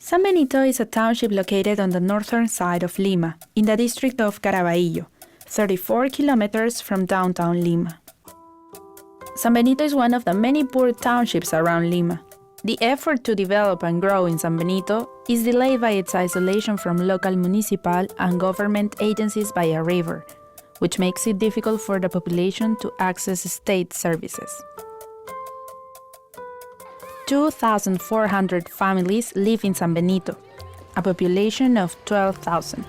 San Benito is a township located on the northern side of Lima, in the district of Carabayllo, 34 kilometers from downtown Lima. San Benito is one of the many poor townships around Lima. The effort to develop and grow in San Benito is delayed by its isolation from local municipal and government agencies by a river, which makes it difficult for the population to access state services. 2,400 families live in San Benito, a population of 12,000.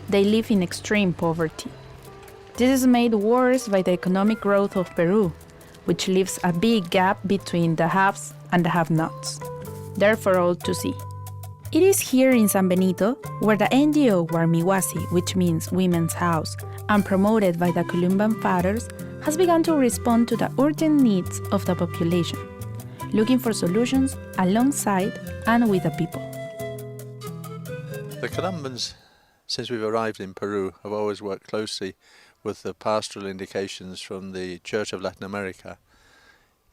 They live in extreme poverty. This is made worse by the economic growth of Peru, which leaves a big gap between the haves and the have-nots. There for all to see. It is here in San Benito where the NGO Warmi Huasi, which means Women's House, and promoted by the Columban Fathers, has begun to respond to the urgent needs of the population, looking for solutions alongside and with the people. The Columbans, since we've arrived in Peru, have always worked closely with the pastoral indications from the Church of Latin America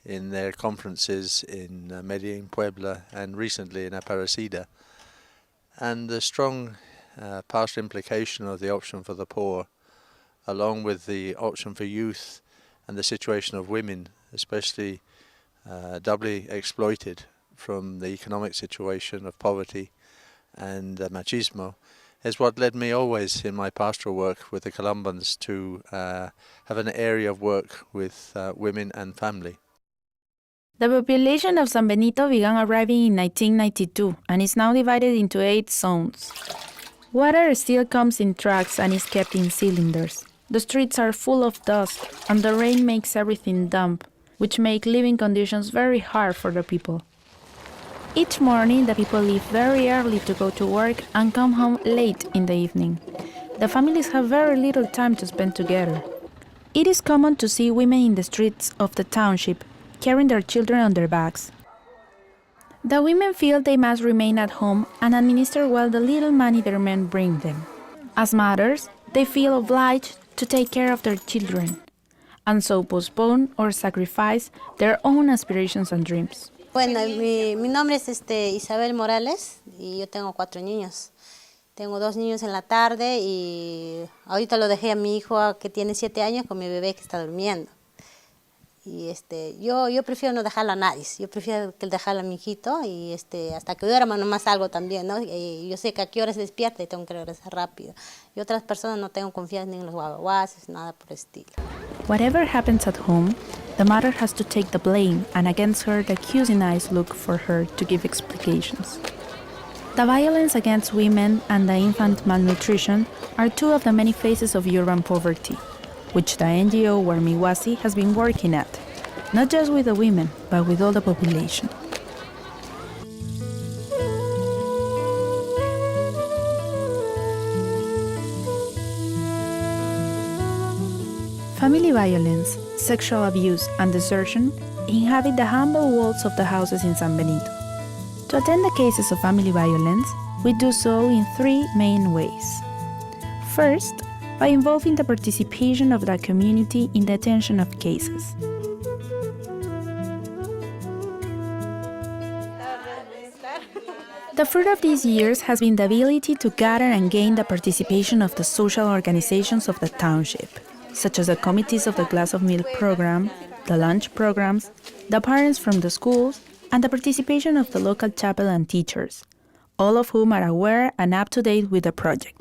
in their conferences in Medellin, Puebla, and recently in Aparecida. And the strong pastoral implication of the option for the poor, along with the option for youth and the situation of women, especially doubly exploited from the economic situation of poverty and machismo, is what led me always in my pastoral work with the Columbans to have an area of work with women and family. The population of San Benito began arriving in 1992 and is now divided into 8 zones. Water still comes in trucks and is kept in cylinders. The streets are full of dust and the rain makes everything damp, which make living conditions very hard for the people. Each morning, the people leave very early to go to work and come home late in the evening. The families have very little time to spend together. It is common to see women in the streets of the township, carrying their children on their backs. The women feel they must remain at home and administer well the little money their men bring them. As mothers, they feel obliged to take care of their children, and so postpone or sacrifice their own aspirations and dreams. Bueno, mi nombre es Isabel Morales y yo tengo 4 niños. Tengo 2 niños en la tarde y ahorita lo dejé a mi hijo que tiene 7 años con mi bebé que está durmiendo. Y yo prefiero no dejarlo a nadie, yo prefiero dejarlo a mi hijito y hasta que duerma nomás algo también, ¿no? Y yo sé que a qué hora se despierta y tengo que regresar rápido. Y otras personas no tengo confianza ni en los guaguaguases, nada por el estilo. Whatever happens at home, the mother has to take the blame, and against her the accusing eyes look for her to give explications. The violence against women and the infant malnutrition are 2 of the many faces of urban poverty, which the NGO Warmi Huasi has been working at, not just with the women, but with all the population. Family violence, sexual abuse, and desertion inhabit the humble walls of the houses in San Benito. To attend the cases of family violence, we do so in 3 main ways. First, by involving the participation of the community in the attention of cases. The fruit of these years has been the ability to gather and gain the participation of the social organizations of the township, such as the committees of the Glass of Milk program, the lunch programs, the parents from the schools, and the participation of the local chapel and teachers, all of whom are aware and up to date with the project.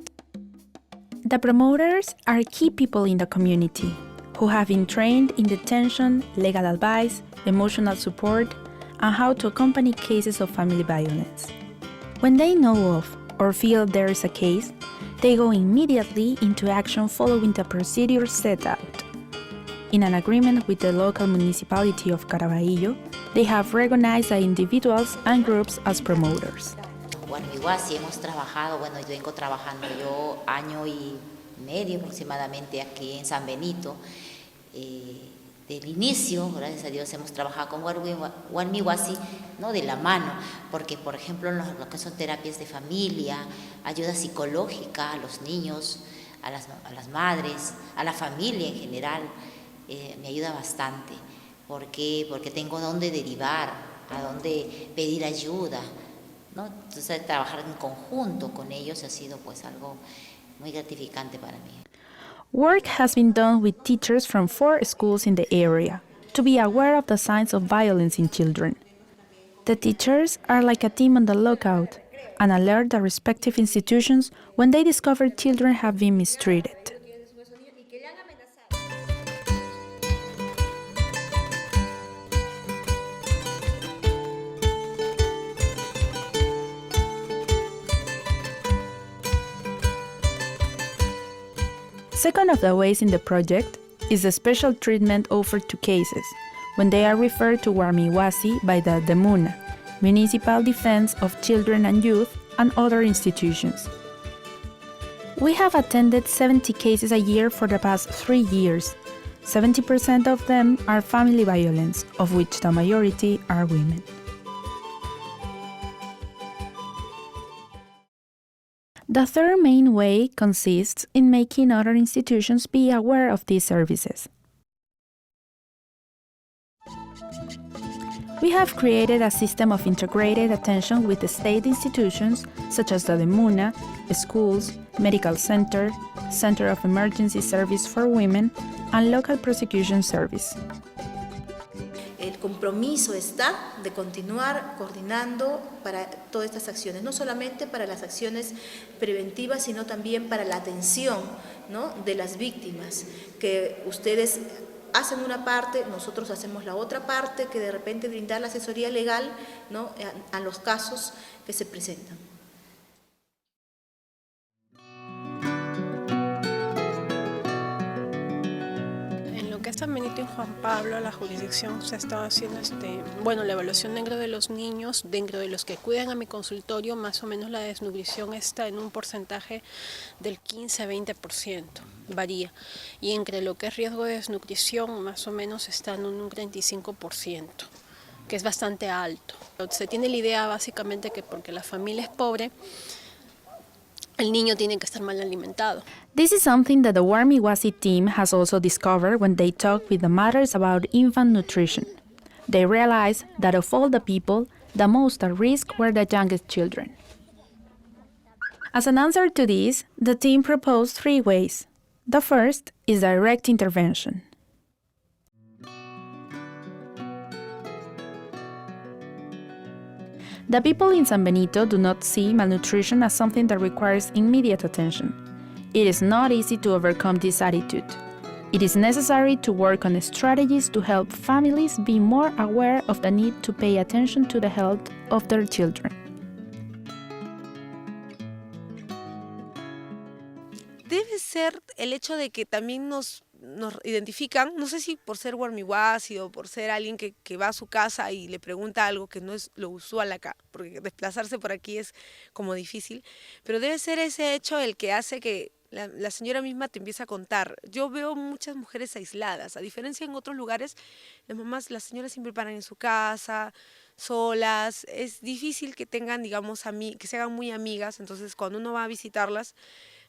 The promoters are key people in the community who have been trained in detention, legal advice, emotional support, and how to accompany cases of family violence. When they know of or feel there is a case, they go immediately into action following the procedure set out. In an agreement with the local municipality of Carabayllo, they have recognized the individuals and groups as promoters. Warmi Huasi hemos trabajado, yo vengo trabajando yo 1 año y medio aproximadamente aquí en San Benito. Del inicio, gracias a Dios, hemos trabajado con Warmi Huasi, ¿no? De la mano, porque por ejemplo lo que son terapias de familia, ayuda psicológica a los niños, a las madres, a la familia en general, me ayuda bastante, porque tengo dónde derivar, a dónde pedir ayuda, ¿no? Entonces trabajar en conjunto con ellos ha sido pues algo muy gratificante para mí. Work has been done with teachers from 4 schools in the area to be aware of the signs of violence in children. The teachers are like a team on the lookout and alert the respective institutions when they discover children have been mistreated. Second of the ways in the project is the special treatment offered to cases when they are referred to Warmi Huasi by the DEMUNA, Municipal Defense of Children and Youth, and other institutions. We have attended 70 cases a year for the past 3 years. 70% of them are family violence, of which the majority are women. The third main way consists in making other institutions be aware of these services. We have created a system of integrated attention with the state institutions such as the DEMUNA, schools, medical center, Center of Emergency Service for Women, and local prosecution service. El compromiso está de continuar coordinando para todas estas acciones, no solamente para las acciones preventivas, sino también para la atención, ¿no?, de las víctimas, que ustedes hacen una parte, nosotros hacemos la otra parte, que de repente brindar la asesoría legal, ¿no?, a los casos que se presentan. San Benito y Juan Pablo, la jurisdicción se está haciendo la evaluación dentro de los niños, dentro de los que acuden a mi consultorio, más o menos la desnutrición está en un porcentaje del 15 a 20%, varía. Y entre lo que es riesgo de desnutrición, más o menos está en un 35%, que es bastante alto. Se tiene la idea básicamente que porque la familia es pobre, el niño tiene que estar mal alimentado. This is something that the Warmi Huasi team has also discovered when they talk with the mothers about infant nutrition. They realized that of all the people, the most at risk were the youngest children. As an answer to this, the team proposed 3 ways. The first is direct intervention. The people in San Benito do not see malnutrition as something that requires immediate attention. It is not easy to overcome this attitude. It is necessary to work on strategies to help families be more aware of the need to pay attention to the health of their children. Debe ser el hecho de que también nos identifican, no sé si por ser Warmi Huasi o por ser alguien que va a su casa y le pregunta algo que no es lo usual acá, porque desplazarse por aquí es como difícil, pero debe ser ese hecho el que hace que la señora misma te empieza a contar. Yo veo muchas mujeres aisladas, a diferencia en otros lugares, las señoras siempre paran en su casa, solas, es difícil que tengan, digamos, que se hagan muy amigas, entonces cuando uno va a visitarlas,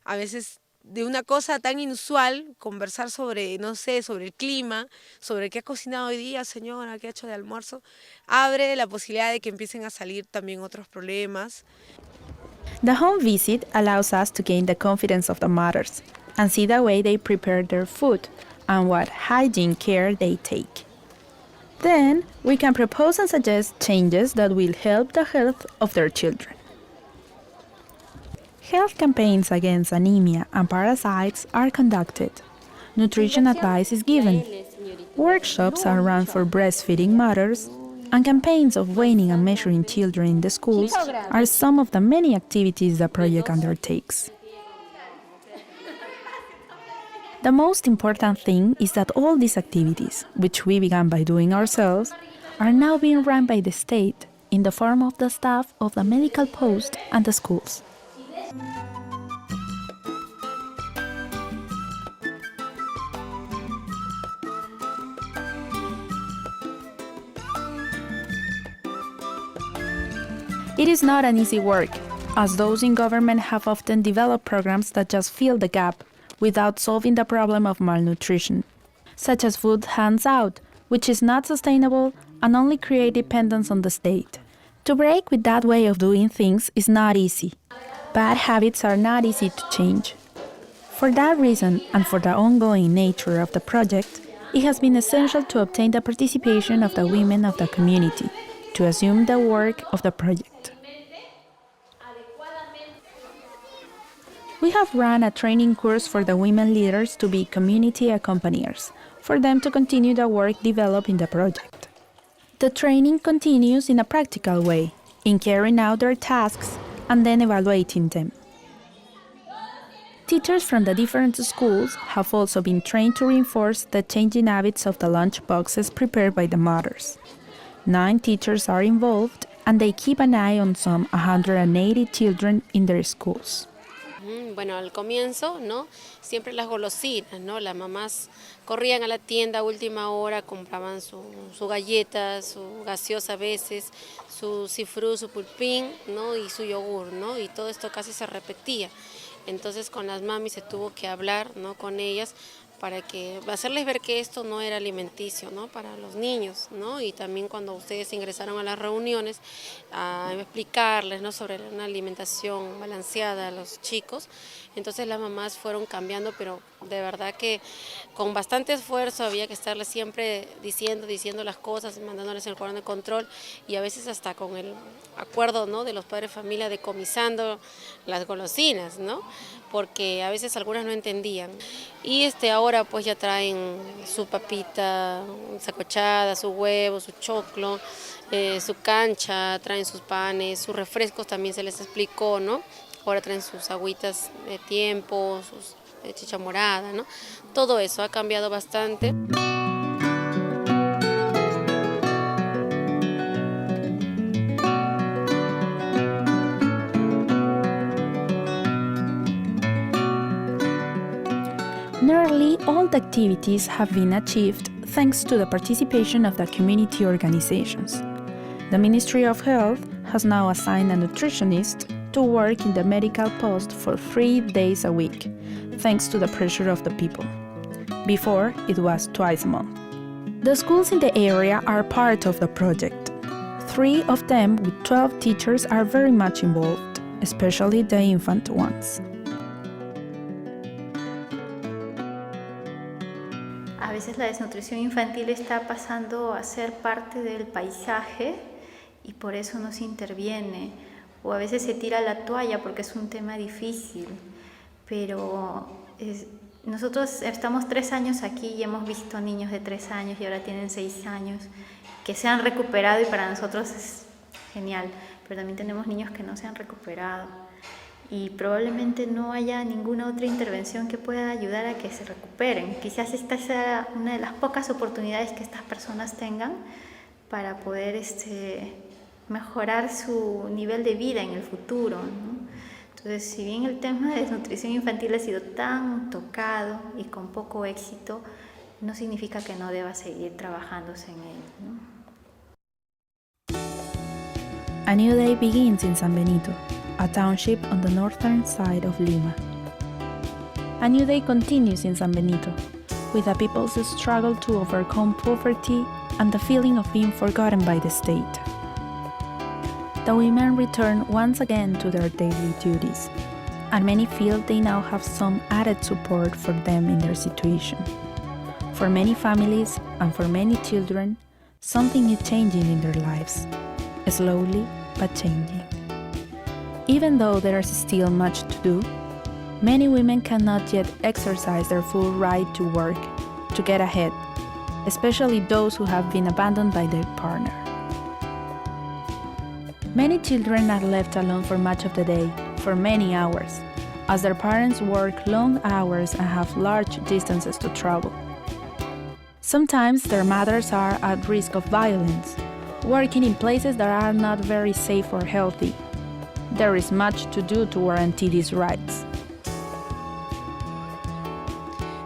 a veces de una cosa tan inusual, conversar sobre, no sé, sobre el clima, sobre qué ha cocinado hoy día, señora, qué ha hecho de almuerzo, abre la posibilidad de que empiecen a salir también otros problemas. The home visit allows us to gain the confidence of the mothers and see the way they prepare their food and what hygiene care they take. Then, we can propose and suggest changes that will help the health of their children. Health campaigns against anemia and parasites are conducted. Nutrition advice is given. Workshops are run for breastfeeding mothers, and campaigns of weighing and measuring children in the schools are some of the many activities the project undertakes. The most important thing is that all these activities, which we began by doing ourselves, are now being run by the state in the form of the staff of the medical post and the schools. It is not an easy work, as those in government have often developed programs that just fill the gap without solving the problem of malnutrition, such as food hands out, which is not sustainable and only create dependence on the state. To break with that way of doing things is not easy. Bad habits are not easy to change. For that reason, and for the ongoing nature of the project, it has been essential to obtain the participation of the women of the community to assume the work of the project. We have run a training course for the women leaders to be community accompaniers, for them to continue the work developed in the project. The training continues in a practical way, in carrying out their tasks and then evaluating them. Teachers from the different schools have also been trained to reinforce the changing habits of the lunch boxes prepared by the mothers. 9 teachers are involved, and they keep an eye on some 180 children in their schools. Bueno, al comienzo, ¿no? Siempre las golosinas, ¿no? Las mamás corrían a la tienda a última hora, compraban su galleta, su gaseosa a veces, su cifrú, su pulpín, ¿no? Y su yogur, ¿no? Y todo esto casi se repetía. Entonces con las mamis se tuvo que hablar, ¿no? Con ellas para hacerles ver que esto no era alimenticio, ¿no? Para los niños, ¿no? Y también cuando ustedes ingresaron a las reuniones, a explicarles, ¿no? Sobre una alimentación balanceada a los chicos. Entonces las mamás fueron cambiando, pero de verdad que con bastante esfuerzo había que estarles siempre diciendo las cosas, mandándoles el cuaderno de control y a veces hasta con el acuerdo, ¿no? De los padres de familia decomisando las golosinas, ¿no? Porque a veces algunas no entendían. Y ahora pues ya traen su papita sacochada, su huevo, su choclo, su cancha, traen sus panes, sus refrescos también se les explicó, ¿no? Ahora traen sus agüitas de tiempo, sus chicha morada, ¿no? Todo eso ha cambiado bastante. Nearly all the activities have been achieved thanks to the participation of the community organizations. The Ministry of Health has now assigned a nutritionist to work in the medical post for 3 days a week, thanks to the pressure of the people. Before, it was twice a month. The schools in the area are part of the project. 3 of them with 12 teachers are very much involved, especially the infant ones. A veces la desnutrición infantil está pasando a ser parte del paisaje y por eso no se interviene, o a veces se tira la toalla porque es un tema difícil, pero nosotros estamos 3 años aquí y hemos visto niños de 3 años y ahora tienen 6 años que se han recuperado y para nosotros es genial, pero también tenemos niños que no se han recuperado y probablemente no haya ninguna otra intervención que pueda ayudar a que se recuperen. Quizás esta sea una de las pocas oportunidades que estas personas tengan para poder mejorar su nivel de vida en el futuro, ¿no? Entonces, si bien el tema de desnutrición infantil ha sido tan tocado y con poco éxito, no significa que no deba seguir trabajándose en él, ¿no? A new day begins in San Benito, a township on the northern side of Lima. A new day continues in San Benito, with the people's struggle to overcome poverty and the feeling of being forgotten by the state. The women return once again to their daily duties, and many feel they now have some added support for them in their situation. For many families and for many children, something is changing in their lives, slowly but changing. Even though there is still much to do, many women cannot yet exercise their full right to work, to get ahead, especially those who have been abandoned by their partner. Many children are left alone for much of the day, for many hours, as their parents work long hours and have large distances to travel. Sometimes their mothers are at risk of violence, working in places that are not very safe or healthy. There is much to do to guarantee these rights.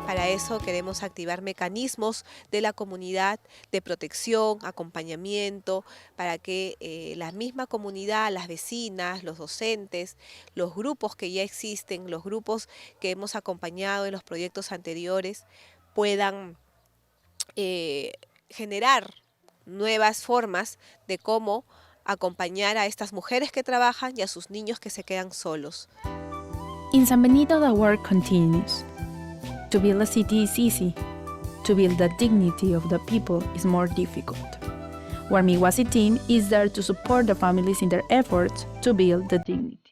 Para eso queremos activar mecanismos de la comunidad de protección, acompañamiento, para que la misma comunidad, las vecinas, los docentes, los grupos que ya existen, los grupos que hemos acompañado en los proyectos anteriores, puedan generar nuevas formas de cómo acompañar a estas mujeres que trabajan y a sus niños que se quedan solos. In San Benito, the work continues. To build a city is easy. To build the dignity of the people is more difficult. Warmi Huasi team is there to support the families in their efforts to build the dignity.